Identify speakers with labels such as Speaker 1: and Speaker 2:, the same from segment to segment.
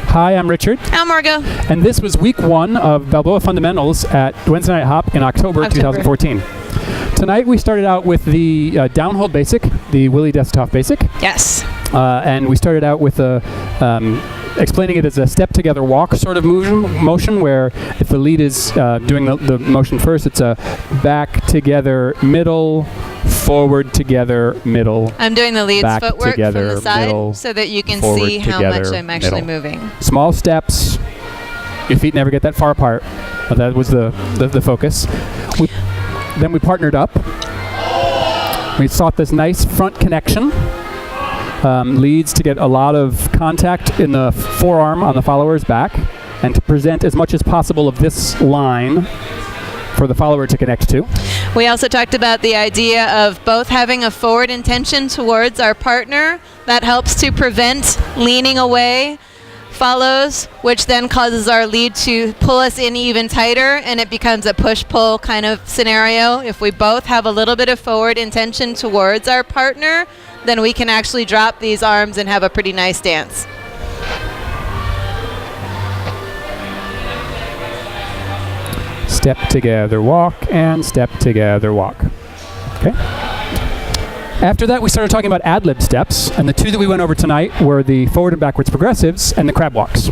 Speaker 1: Hi, I'm Richard.
Speaker 2: I'm Margot.
Speaker 1: And this was week 1 of Balboa Fundamentals at Wednesday Night Hop in October 2014. Tonight we started out with the downhold basic, the Willie Desktop basic.
Speaker 2: Yes.
Speaker 1: And we started out with explaining it as a step-together walk sort of motion, where if the lead is doing the motion first, it's a back together, middle, forward together, middle.
Speaker 2: I'm doing the lead's
Speaker 1: back
Speaker 2: footwork
Speaker 1: together,
Speaker 2: from the side
Speaker 1: middle,
Speaker 2: so that you can
Speaker 1: forward,
Speaker 2: see how
Speaker 1: together,
Speaker 2: much I'm actually
Speaker 1: middle.
Speaker 2: moving.
Speaker 1: Small steps. Your feet never get that far apart. That was the focus. Then we partnered up. We sought this nice front connection. Leads to get a lot of contact in the forearm on the follower's back, and to present as much as possible of this line for the follower to connect to.
Speaker 2: We also talked about the idea of both having a forward intention towards our partner. That helps to prevent leaning away follows, which then causes our lead to pull us in even tighter, and it becomes a push-pull kind of scenario. If we both have a little bit of forward intention towards our partner, then we can actually drop these arms and have a pretty nice dance.
Speaker 1: Step together, walk, and step together, walk. Okay. After that, we started talking about ad-lib steps, and the two that we went over tonight were the forward and backwards progressives and the crab walks.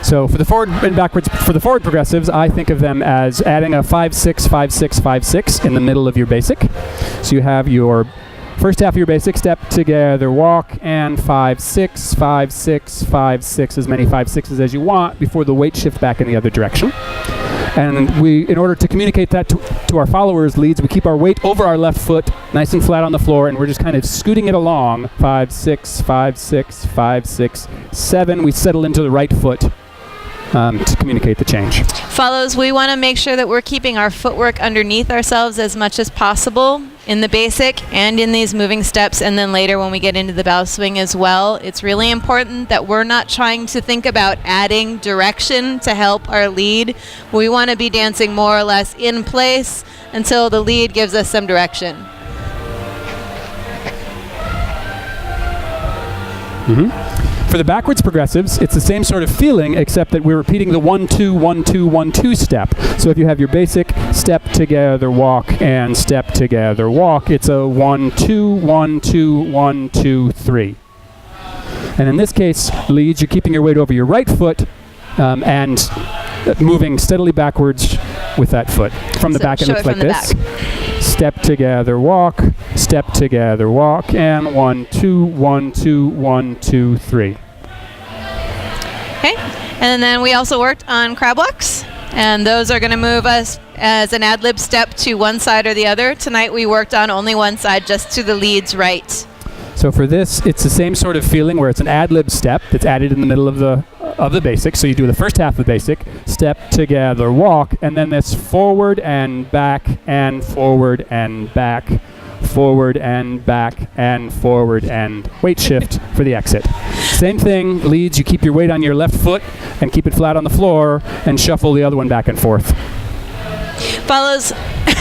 Speaker 1: So for the forward and backwards, for the forward progressives, I think of them as adding a 5-6, 5-6, 5-6 in the middle of your basic. So you have your first half of your basic, step together, walk, and 5-6, 5-6, 5-6, as many 5-6s as you want before the weight shift back in the other direction. And we, in order to communicate that to our followers' leads, we keep our weight over our left foot, nice and flat on the floor, and we're just kind of scooting it along. 5-6, 5-6, 5-6, 7. We settle into the right foot to communicate the change.
Speaker 2: Follows, we want to make sure that we're keeping our footwork underneath ourselves as much as possible in the basic and in these moving steps, and then later when we get into the bow swing as well. It's really important that we're not trying to think about adding direction to help our lead. We want to be dancing more or less in place until the lead gives us some direction.
Speaker 1: For the backwards progressives, it's the same sort of feeling, except that we're repeating the 1-2, 1-2, 1-2 step. So if you have your basic step together, walk, and step together, walk, it's a 1-2, 1-2, 1-2, 3. And in this case, leads, you're keeping your weight over your right foot and moving steadily backwards with that foot. From the back, it looks like this. Step together, walk, step together, walk, and 1-2, 1-2, 1-2, 3.
Speaker 2: Okay, and then we also worked on crab walks, and those are going to move us as an ad-lib step to one side or the other. Tonight we worked on only one side, just to the lead's right.
Speaker 1: So for this, it's the same sort of feeling where it's an ad-lib step that's added in the middle of the basic. So you do the first half of the basic, step together, walk, and then this forward and back and forward and back, forward and back and forward and weight shift for the exit. Same thing, leads, you keep your weight on your left foot and keep it flat on the floor and shuffle the other one back and forth.
Speaker 2: Follows,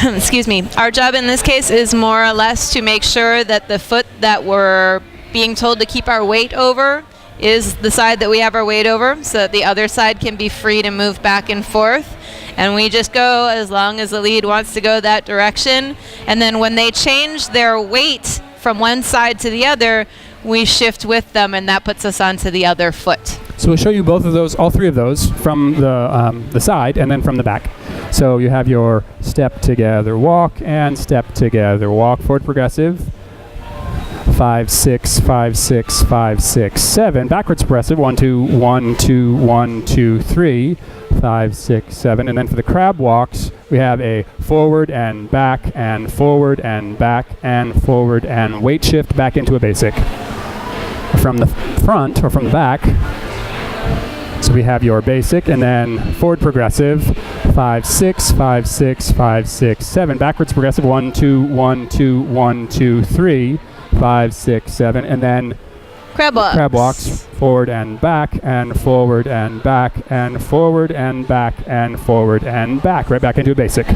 Speaker 2: excuse me, our job in this case is more or less to make sure that the foot that we're being told to keep our weight over is the side that we have our weight over, so that the other side can be free to move back and forth. And we just go as long as the lead wants to go that direction. And then when they change their weight from one side to the other, we shift with them, and that puts us onto the other foot.
Speaker 1: So we'll show you both of those, all three of those, from the side and then from the back. So you have your step together, walk, and step together, walk, forward progressive. 5-6, 5-6, 5-6, 7. Backwards progressive, 1-2, 1-2, 1-2, 3, 5-6, 7. And then for the crab walks, we have a forward and back and forward and back and forward and weight shift back into a basic. From the front or from the back, so we have your basic and then forward progressive, 5-6, 5-6, 5-6, 7. Backwards progressive, 1-2, 1-2, 1-2, 3. 5, 6, 7, and then
Speaker 2: crab walks,
Speaker 1: forward and back and forward and back and forward and back and forward and back, right back into a basic.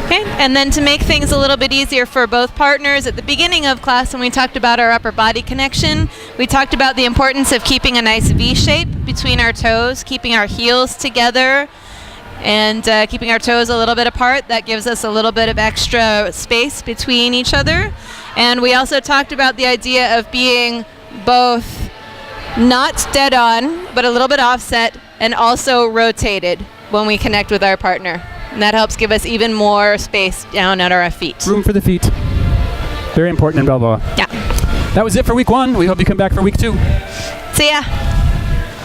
Speaker 2: Okay, and then to make things a little bit easier for both partners, at the beginning of class when we talked about our upper body connection, We talked about the importance of keeping a nice V shape between our toes, keeping our heels together, and keeping our toes a little bit apart. That gives us a little bit of extra space between each other. And we also talked about the idea of being both not dead on, but a little bit offset, and also rotated when we connect with our partner. And that helps give us even more space down at our feet.
Speaker 1: Room for the feet. Very important in Balboa.
Speaker 2: Yeah.
Speaker 1: That was it for week 1. We hope you come back for week 2.
Speaker 2: See ya.